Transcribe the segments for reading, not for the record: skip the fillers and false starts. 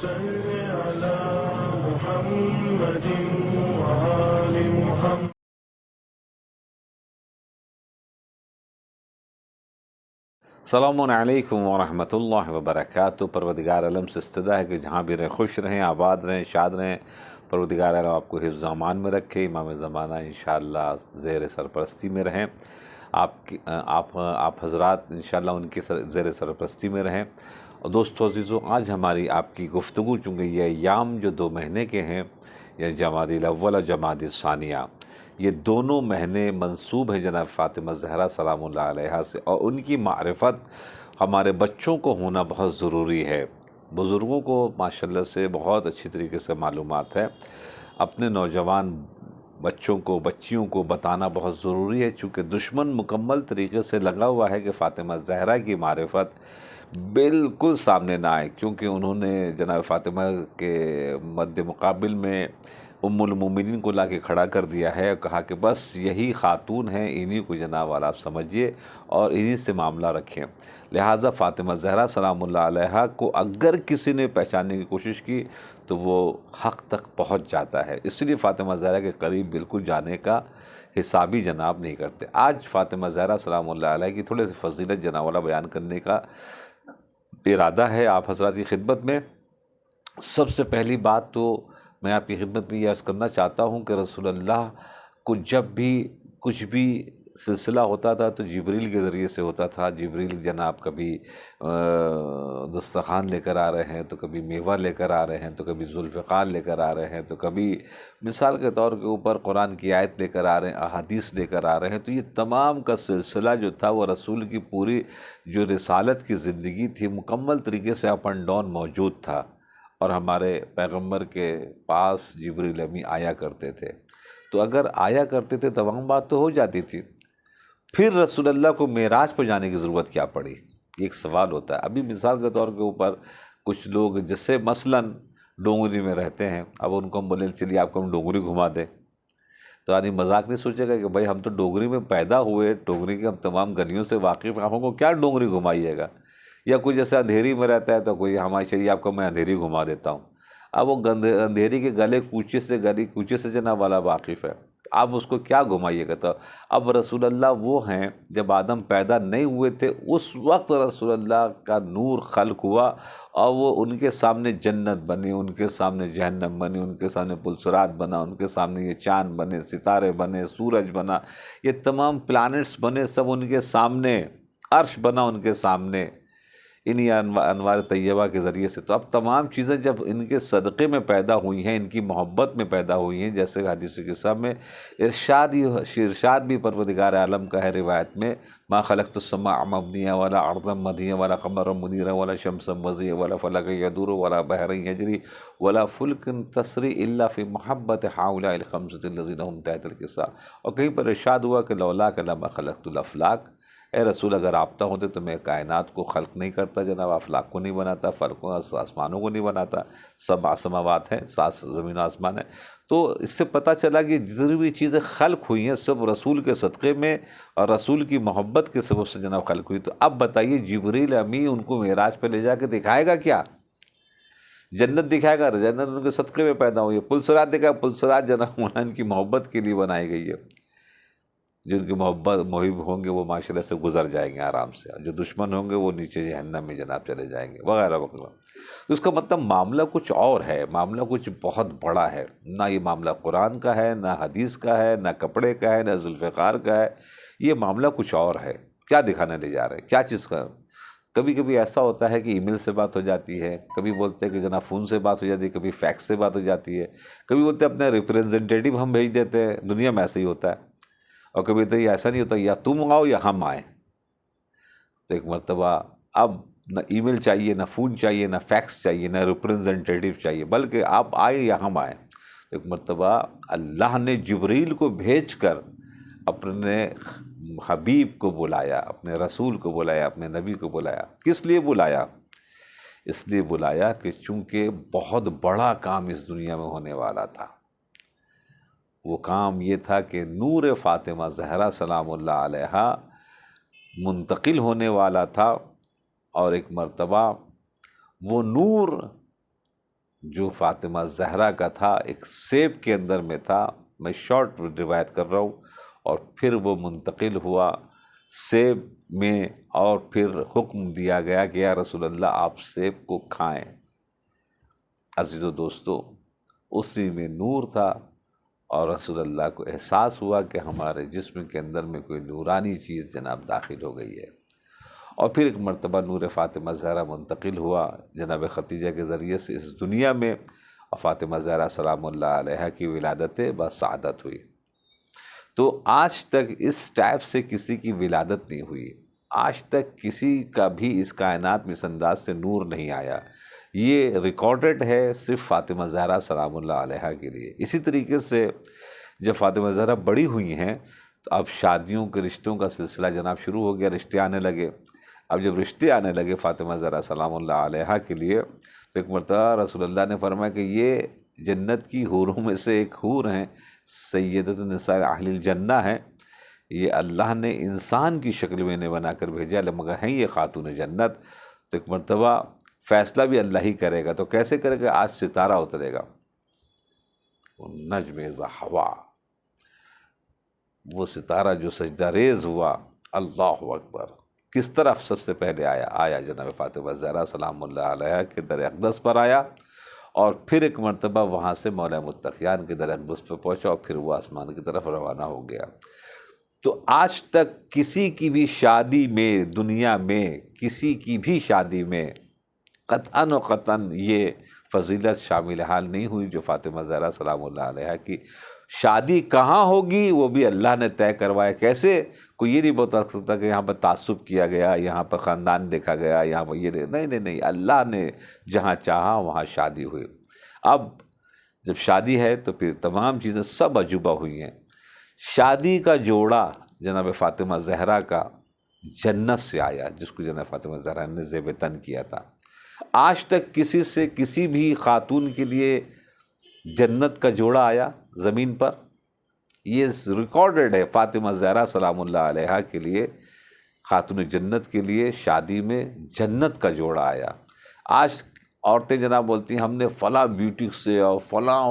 صل على محمد وآل محمد. السلام علیکم ورحمۃ اللہ وبرکاتہ. پروردگار عالم سے استدا ہے کہ جہاں بھی رہیں خوش رہیں، آباد رہیں، شاد رہیں. پروردگار عالم آپ کو حفظ و امان میں رکھے. امام زمانہ انشاءاللہ زیر سرپرستی میں رہیں. آپ حضرات انشاءاللہ ان کے زیر سرپرستی میں رہیں. اور دوستو عزیزو، آج ہماری آپ کی گفتگو چونکہ یہ ایام جو 2 مہینے کے ہیں، یعنی جمادی الاول اور جمادی الثانیہ، یہ دونوں مہینے منسوب ہیں جناب فاطمہ زہرا سلام اللہ علیہا سے، اور ان کی معرفت ہمارے بچوں کو ہونا بہت ضروری ہے. بزرگوں کو ماشاءاللہ سے بہت اچھی طریقے سے معلومات ہے. اپنے نوجوان بچوں کو، بچیوں کو بتانا بہت ضروری ہے، چونکہ دشمن مکمل طریقے سے لگا ہوا ہے کہ فاطمہ زہرا کی معرفت بالکل سامنے نہ آئے، کیونکہ انہوں نے جناب فاطمہ کے مد مقابل میں ام المومنین کو لا کے کھڑا کر دیا ہے اور کہا کہ بس یہی خاتون ہیں، انہی کو جناب والا آپ سمجھیے اور انہی سے معاملہ رکھیں. لہٰذا فاطمہ زہرا سلام اللہ علیہا کو اگر کسی نے پہچاننے کی کوشش کی تو وہ حق تک پہنچ جاتا ہے. اس لیے فاطمہ زہرا کے قریب بالکل جانے کا حسابی جناب نہیں کرتے. آج فاطمہ زہرا سلام اللہ علیہ کی تھوڑے سی فضیلت جناب والا بیان کرنے کا ارادہ ہے آپ حضرات کی خدمت میں. سب سے پہلی بات تو میں آپ کی خدمت میں یہ عرض کرنا چاہتا ہوں کہ رسول اللہ کو جب بھی کچھ بھی سلسلہ ہوتا تھا تو جبریل کے ذریعے سے ہوتا تھا. جبریل جناب کبھی دسترخوان لے کر آ رہے ہیں، تو کبھی میوہ لے کر آ رہے ہیں، تو کبھی ذوالفقار لے کر آ رہے ہیں، تو کبھی مثال کے طور کے اوپر قرآن کی آیت لے کر آ رہے ہیں، احادیث لے کر آ رہے ہیں. تو یہ تمام کا سلسلہ جو تھا وہ رسول کی پوری جو رسالت کی زندگی تھی مکمل طریقے سے اپ اینڈ ڈاؤن موجود تھا. اور ہمارے پیغمبر کے پاس جبریل امی آیا کرتے تھے. تو اگر آیا کرتے تھے تمام بات تو ہو جاتی تھی، پھر رسول اللہ کو معراج پہ جانے کی ضرورت کیا پڑی؟ ایک سوال ہوتا ہے. ابھی مثال کے طور کے اوپر کچھ لوگ جیسے مثلاً ڈونگری میں رہتے ہیں، اب ان کو ہم بولے چلیے آپ کو ہم ڈونگری گھما دیں، تو آدمی مذاق نہیں سوچے گا کہ بھائی ہم تو ڈونگری میں پیدا ہوئے، ڈونگری کے ہم تمام گلیوں سے واقف ہیں، آپ کو کیا ڈونگری گھمائیے گا؟ یا کوئی جیسے اندھیری میں رہتا ہے تو کوئی ہمارے چلیے آپ کو میں اندھیری گھما دیتا ہوں. اب وہ اندھیری کے گلے کوچے سے جناب والا واقف ہے، آپ اس کو کیا گھمائیے گا؟ تو اب رسول اللہ وہ ہیں جب آدم پیدا نہیں ہوئے تھے اس وقت رسول اللہ کا نور خلق ہوا، اور وہ ان کے سامنے جنت بنی، ان کے سامنے جہنم بنی، ان کے سامنے پلسرات بنا، ان کے سامنے یہ چاند بنے، ستارے بنے، سورج بنا، یہ تمام پلانٹس بنے، سب ان کے سامنے، عرش بنا ان کے سامنے انہی انوار طیبہ کے ذریعے سے. تو اب تمام چیزیں جب ان کے صدقے میں پیدا ہوئی ہیں، ان کی محبت میں پیدا ہوئی ہیں، جیسے حدیث قصہ میں ارشاد بھی پروردگار عالم کا ہے روایت میں، ما خلقت السماء مبنیہ ولا ارضا مدیہ ولا قمرا منیرا ولا شمسا مضیہ ولا فلکا یدور ولا بحرا یجری ولا فلک تسری الا فی محبت ہؤلاء الخمسۃ الذین هم تحت القصہ. اور کہیں پر ارشاد ہوا کہ لولاک لما خلقت الافلاک، اے رسول اگر آپ نہ ہوتے تو میں کائنات کو خلق نہیں کرتا جناب، افلاک کو نہیں بناتا، فلکوں آسمانوں کو نہیں بناتا. سب سماوات ہیں، 7 زمین و آسمان ہیں. تو اس سے پتہ چلا کہ جتنی بھی چیزیں خلق ہوئی ہیں سب رسول کے صدقے میں اور رسول کی محبت کے سبب سے جناب خلق ہوئی. تو اب بتائیے جبریل امی ان کو معراج پہ لے جا کے دکھائے گا کیا؟ جنت دکھائے گا؟ جنت ان کے صدقے میں پیدا ہوئی ہے. پلسرات دکھائے، پلسرات جناب ان کی محبت کے لیے بنائی گئی ہے. جن کی محب ہوں گے وہ ماشاءاللہ سے گزر جائیں گے آرام سے، جو دشمن ہوں گے وہ نیچے جہنم میں جناب چلے جائیں گے وغیرہ وغیرہ. تو اس کا مطلب معاملہ کچھ اور ہے، معاملہ کچھ بہت بڑا ہے. نہ یہ معاملہ قرآن کا ہے، نہ حدیث کا ہے، نہ کپڑے کا ہے، نہ ذوالفقار کا ہے. یہ معاملہ کچھ اور ہے. کیا دکھانے لے جا رہے ہیں؟ کیا چیز کا؟ کبھی کبھی ایسا ہوتا ہے کہ ای میل سے بات ہو جاتی ہے، کبھی بولتے ہیں کہ جناب فون سے بات ہو جاتی ہے، کبھی فیکس سے بات ہو جاتی ہے، کبھی بولتے ہیں اپنے ریپرزنٹیٹیو ہم بھیج دیتے ہیں. دنیا میں ایسا ہی ہوتا ہے. اور کبھی تو یہ ایسا نہیں ہوتا یا تم آؤ یا ہم آئیں. تو ایک مرتبہ اب نہ ای میل چاہیے، نہ فون چاہیے، نہ فیکس چاہیے، نہ ریپرزنٹیٹیو چاہیے، بلکہ آپ آئیں یا ہم آئیں. ایک مرتبہ اللہ نے جبریل کو بھیج کر اپنے حبیب کو بلایا، اپنے رسول کو بلایا، اپنے نبی کو بلایا. کس لیے بلایا؟ اس لیے بلایا کہ چونکہ بہت بڑا کام اس دنیا میں ہونے والا تھا. وہ کام یہ تھا کہ نور فاطمہ زہرا سلام اللہ علیہا منتقل ہونے والا تھا، اور ایک مرتبہ وہ نور جو فاطمہ زہرا کا تھا ایک سیب کے اندر میں تھا، میں شارٹ روایت کر رہا ہوں، اور پھر وہ منتقل ہوا سیب میں، اور پھر حکم دیا گیا کہ یا رسول اللہ آپ سیب کو کھائیں۔ عزیز و دوستو، اسی میں نور تھا، اور رسول اللہ کو احساس ہوا کہ ہمارے جسم کے اندر میں کوئی نورانی چیز جناب داخل ہو گئی ہے، اور پھر ایک مرتبہ نور فاطمہ زہرا منتقل ہوا جناب ختیجہ کے ذریعے سے اس دنیا میں، اور فاطمہ زہرا سلام اللہ علیہا کی ولادت بسعادت ہوئی۔ تو آج تک اس ٹائپ سے کسی کی ولادت نہیں ہوئی، آج تک کسی کا بھی اس کائنات میں اس انداز سے نور نہیں آیا، یہ ریکارڈڈ ہے صرف فاطمہ زہرا سلام اللہ علیہا کے لیے۔ اسی طریقے سے جب فاطمہ زہرا بڑی ہوئی ہیں تو اب شادیوں کے رشتوں کا سلسلہ جناب شروع ہو گیا، رشتے آنے لگے۔ اب جب رشتے آنے لگے فاطمہ زہرا سلام اللہ علیہا کے لیے، تو ایک مرتبہ رسول اللہ نے فرمایا کہ یہ جنت کی حوروں میں سے ایک حور ہیں، سیدۃ النساء اہل الجنہ ہیں، یہ اللہ نے انسان کی شکل میں انہیں بنا کر بھیجا، مگر ہیں یہ خاتون جنت۔ تو ایک مرتبہ فیصلہ بھی اللہ ہی کرے گا، تو کیسے کرے گا؟ آج ستارہ اترے گا، نجم اذا ہوا، وہ ستارہ جو سجدہ ریز ہوا، اللہ اکبر، کس طرف سب سے پہلے آیا جناب فاطمہ زہرا سلام اللہ علیہا کے در اقدس پر آیا، اور پھر ایک مرتبہ وہاں سے مولا متقیان کے در اقدس پر پہنچا، اور پھر وہ آسمان کی طرف روانہ ہو گیا۔ تو آج تک کسی کی بھی شادی میں، دنیا میں کسی کی بھی شادی میں قطعاً و قطعاً یہ فضیلت شامل حال نہیں ہوئی جو فاطمہ زہرا سلام اللہ علیہا کی۔ شادی کہاں ہوگی وہ بھی اللہ نے طے کروایا، کیسے؟ کوئی یہ نہیں بتا سکتا کہ یہاں پر تعصب کیا گیا، یہاں پر خاندان دیکھا گیا، یہاں پر یہ نہیں، اللہ نے جہاں چاہا وہاں شادی ہوئی۔ اب جب شادی ہے تو پھر تمام چیزیں سب عجوبہ ہوئی ہیں۔ شادی کا جوڑا جناب فاطمہ زہرا کا جنت سے آیا، جس کو جناب فاطمہ زہرا نے زیب تن کیا تھا۔ آج تک کسی سے کسی بھی خاتون کے لیے جنت کا جوڑا آیا زمین پر؟ یہ ریکارڈڈ ہے، فاطمہ زہرا سلام اللہ علیہا کے لیے، خاتون جنت کے لیے شادی میں جنت کا جوڑا آیا۔ آج عورتیں جناب بولتی ہیں ہم نے فلاں بیوٹیک سے اور فلاں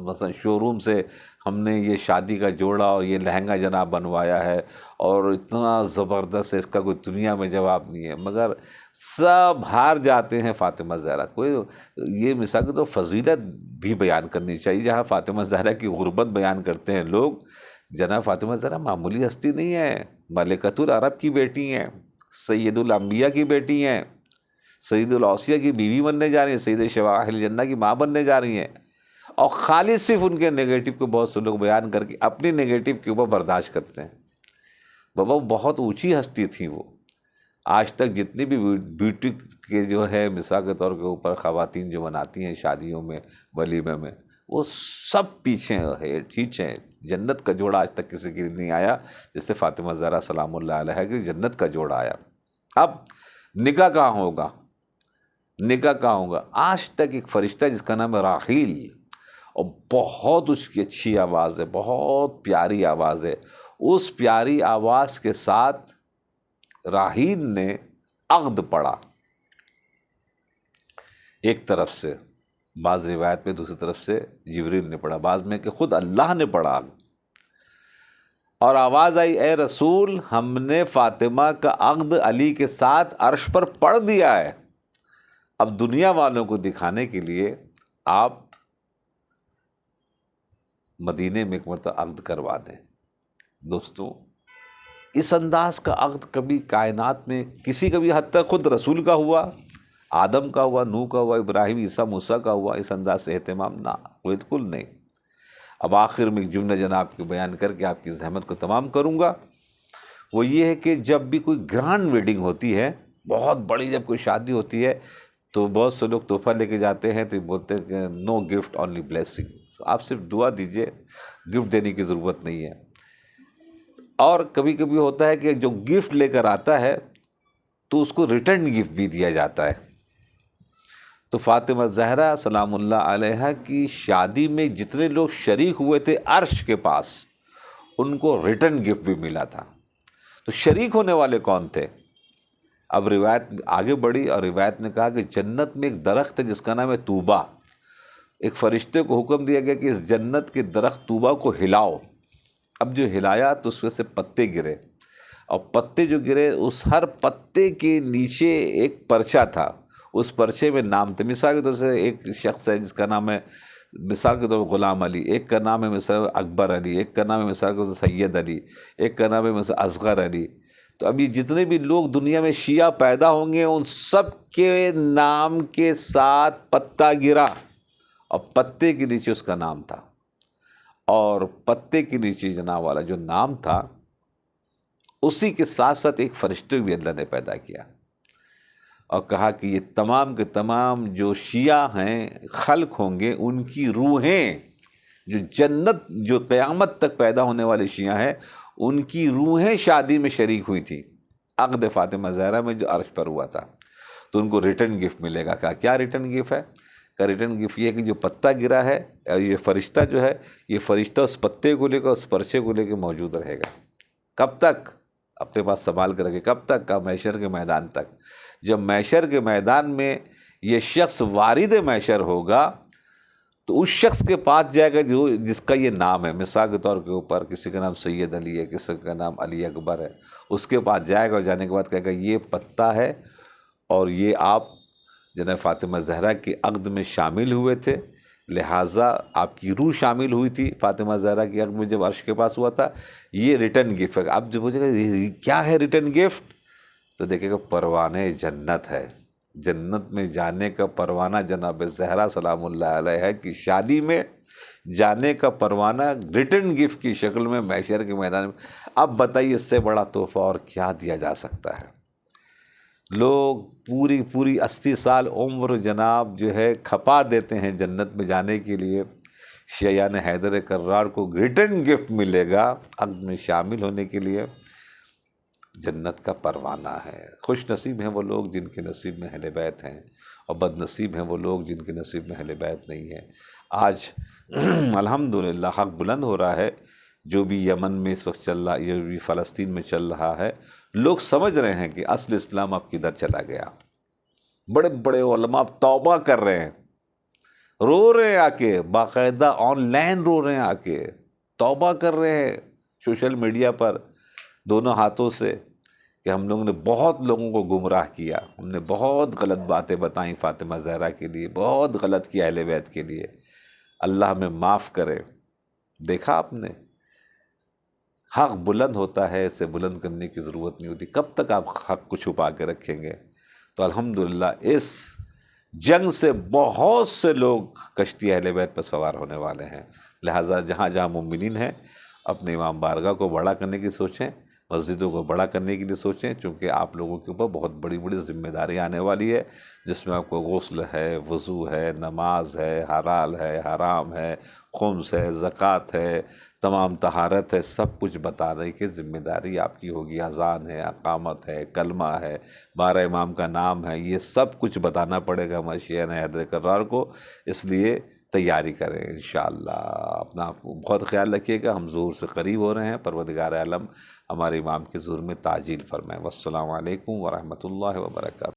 مثلا شو روم سے ہم نے یہ شادی کا جوڑا اور یہ لہنگا جناب بنوایا ہے، اور اتنا زبردست ہے، اس کا کوئی دنیا میں جواب نہیں ہے، مگر سب ہار جاتے ہیں فاطمہ زہرا۔ کوئی یہ مثال تو فضیلت بھی بیان کرنی چاہیے، جہاں فاطمہ زہرا کی غربت بیان کرتے ہیں لوگ، جناب فاطمہ زہرا معمولی ہستی نہیں ہے، ملکۃ العرب کی بیٹی ہیں، سید الانبیاء کی بیٹی ہیں، سید الاوصیاء کی بیوی بننے جا رہی ہیں، سید شباب اہل جنہ کی ماں بننے جا رہی ہیں، اور خالی صرف ان کے نیگیٹو کو بہت سے لوگ بیان کر کے اپنی نیگیٹو کے اوپر برداشت کرتے ہیں۔ بابا بہت اونچی ہستی تھی وہ۔ آج تک جتنی بھی بیوٹی کے جو ہے مثال کے طور کے اوپر خواتین جو بناتی ہیں شادیوں میں، ولیمے میں، وہ سب پیچھے ہے، ٹھیک ہے۔ جنت کا جوڑا آج تک کسی کے لیے نہیں آیا جس سے فاطمہ زہرا سلام اللہ علیہا کی جنت کا جوڑا آیا۔ اب نکاح کہاں ہوگا؟ نکاح کہاں ہوگا؟ آج تک ایک فرشتہ جس کا نام ہے راحیل، اور بہت اس کی اچھی آواز ہے، بہت پیاری آواز ہے، اس پیاری آواز کے ساتھ راحیل نے عقد پڑھا ایک طرف سے، بعض روایت میں دوسری طرف سے جبریل نے پڑھا، بعض میں کہ خود اللہ نے پڑھا، اور آواز آئی اے رسول ہم نے فاطمہ کا عقد علی کے ساتھ عرش پر پڑھ دیا ہے، اب دنیا والوں کو دکھانے کے لیے آپ مدینے میں ایک مرتبہ عقد کروا دیں۔ دوستوں اس انداز کا عقد کبھی کائنات میں کسی کا بھی، حتیٰ خود رسول کا ہوا، آدم کا ہوا، نوح کا ہوا، ابراہیم، عیسیٰ، موسیٰ کا ہوا، اس انداز سے اہتمام نہ، بالکل نہیں۔ اب آخر میں ایک جملہ جناب کے بیان کر کے آپ کی زحمت کو تمام کروں گا، وہ یہ ہے کہ جب بھی کوئی گرانڈ ویڈنگ ہوتی ہے، بہت بڑی جب کوئی شادی ہوتی ہے، تو بہت سے لوگ تحفہ لے کے جاتے ہیں تو بولتے ہیں کہ نو گفٹ اونلی بلیسنگ، آپ صرف دعا دیجئے، گفٹ دینے کی ضرورت نہیں ہے۔ اور کبھی کبھی ہوتا ہے کہ جو گفٹ لے کر آتا ہے تو اس کو ریٹرن گفٹ بھی دیا جاتا ہے۔ تو فاطمہ زہرا سلام اللہ علیہا کی شادی میں جتنے لوگ شریک ہوئے تھے عرش کے پاس، ان کو ریٹرن گفٹ بھی ملا تھا۔ تو شریک ہونے والے کون تھے؟ اب روایت آگے بڑھی اور روایت نے کہا کہ جنت میں ایک درخت ہے جس کا نام ہے طوبہ. ایک فرشتے کو حکم دیا گیا کہ اس جنت کے درخت طوبہ کو ہلاؤ. اب جو ہلایا تو اس میں سے پتے گرے، اور پتے جو گرے اس ہر پتے کے نیچے ایک پرچہ تھا، اس پرچے میں نام تھے. مثال کے طور سے ایک شخص ہے جس کا نام ہے مثال کے طور پر غلام علی، ایک کا نام ہے مثال اکبر علی، ایک کا نام ہے مثال کے طور سے سید علی، ایک کا نام ہے مثال اصغر علی. تو ابھی جتنے بھی لوگ دنیا میں شیعہ پیدا ہوں گے ان سب کے نام کے ساتھ پتا گرا، اور پتے کے نیچے اس کا نام تھا، اور پتے کے نیچے جناب والا جو نام تھا اسی کے ساتھ ساتھ ایک فرشتے بھی اللہ نے پیدا کیا، اور کہا کہ یہ تمام کے تمام جو شیعہ ہیں خلق ہوں گے ان کی روحیں، جو جنت جو قیامت تک پیدا ہونے والے شیعہ ہیں ان کی روحیں شادی میں شریک ہوئی تھی عقد فاطمہ زہرا میں جو عرش پر ہوا تھا. تو ان کو ریٹرن گفٹ ملے گا. کہا کیا ریٹرن گفٹ ہے؟ کا ریٹرن گفٹ یہ ہے کہ جو پتہ گرا ہے اور یہ فرشتہ جو ہے یہ فرشتہ اس پتے کو لے کر اس پرچے کو لے کے موجود رہے گا. کب تک؟ اپنے پاس سنبھال کر رکھے. کب تک؟ کا محشر کے میدان تک. جب محشر کے میدان میں یہ شخص وارد محشر ہوگا تو اس شخص کے پاس جائے گا جو جس کا یہ نام ہے. مثال کے طور کے اوپر کسی کا نام سید علی ہے، کسی کا نام علی اکبر ہے، اس کے پاس جائے گا اور جانے کے بعد کہے گا یہ پتہ ہے اور یہ آپ جناب فاطمہ زہرا کے عقد میں شامل ہوئے تھے، لہٰذا آپ کی روح شامل ہوئی تھی فاطمہ زہرا کے عقد میں جب عرش کے پاس ہوا تھا، یہ ریٹرن گفٹ ہے. اب جب پوچھے گا یہ کیا ہے ریٹرن گفٹ، تو دیکھے گا پروانہ جنت ہے. جنت میں جانے کا پروانہ جناب زہرا سلام اللہ علیہ ہے کہ شادی میں جانے کا پروانہ ریٹرن گفٹ کی شکل میں محشر کے میدان میں. اب بتائیے اس سے بڑا تحفہ اور کیا دیا جا سکتا ہے؟ لوگ پوری 80 سال عمر جناب جو ہے کھپا دیتے ہیں جنت میں جانے کے لیے. شیعان حیدر کرار کو ریٹرن گفٹ ملے گا عقد میں شامل ہونے کے لیے. جنت کا پروانہ ہے. خوش نصیب ہیں وہ لوگ جن کے نصیب میں اہل بیت ہیں، اور بد نصیب ہیں وہ لوگ جن کے نصیب میں اہل بیت نہیں ہیں. آج الحمدللہ حق بلند ہو رہا ہے. جو بھی یمن میں اس وقت چل رہا، جو بھی فلسطین میں چل رہا ہے، لوگ سمجھ رہے ہیں کہ اصل اسلام اب کدھر چلا گیا. بڑے بڑے علماء توبہ کر رہے ہیں، رو رہے ہیں آ کے، باقاعدہ آن لائن رو رہے ہیں آ کے، توبہ کر رہے ہیں سوشل میڈیا پر دونوں ہاتھوں سے کہ ہم لوگوں نے بہت لوگوں کو گمراہ کیا، ہم نے بہت غلط باتیں بتائیں فاطمہ زہرا کے لیے، بہت غلط کیا اہل بیت کے لیے، اللہ ہمیں معاف کرے. دیکھا آپ نے حق بلند ہوتا ہے، اسے بلند کرنے کی ضرورت نہیں ہوتی. کب تک آپ حق کو چھپا کے رکھیں گے؟ تو الحمدللہ اس جنگ سے بہت سے لوگ کشتی اہل بیت پر سوار ہونے والے ہیں. لہٰذا جہاں جہاں مومنین ہیں اپنے امام بارگاہ کو بڑا کرنے کی سوچیں، مسجدوں کو بڑا کرنے کے لیے سوچیں، چونکہ آپ لوگوں کے اوپر بہت بڑی بڑی ذمہ داری آنے والی ہے، جس میں آپ کو غسل ہے، وضو ہے، نماز ہے، حلال ہے، حرام ہے، خمس ہے، زکوٰۃ ہے، تمام طہارت ہے، سب کچھ بتانے کی ذمہ داری آپ کی ہوگی. اذان ہے، اقامت ہے، کلمہ ہے، 12 امام کا نام ہے، یہ سب کچھ بتانا پڑے گا ہمارے شیعہ حیدر کرار کو. اس لیے تیاری کریں انشاءاللہ. اپنا بہت خیال رکھیے گا. ہم ظہور سے قریب ہو رہے ہیں. پروردگار عالم ہمارے امام کے ظہور میں تعجیل فرمائے. والسلام علیکم ورحمۃ اللہ وبرکاتہ.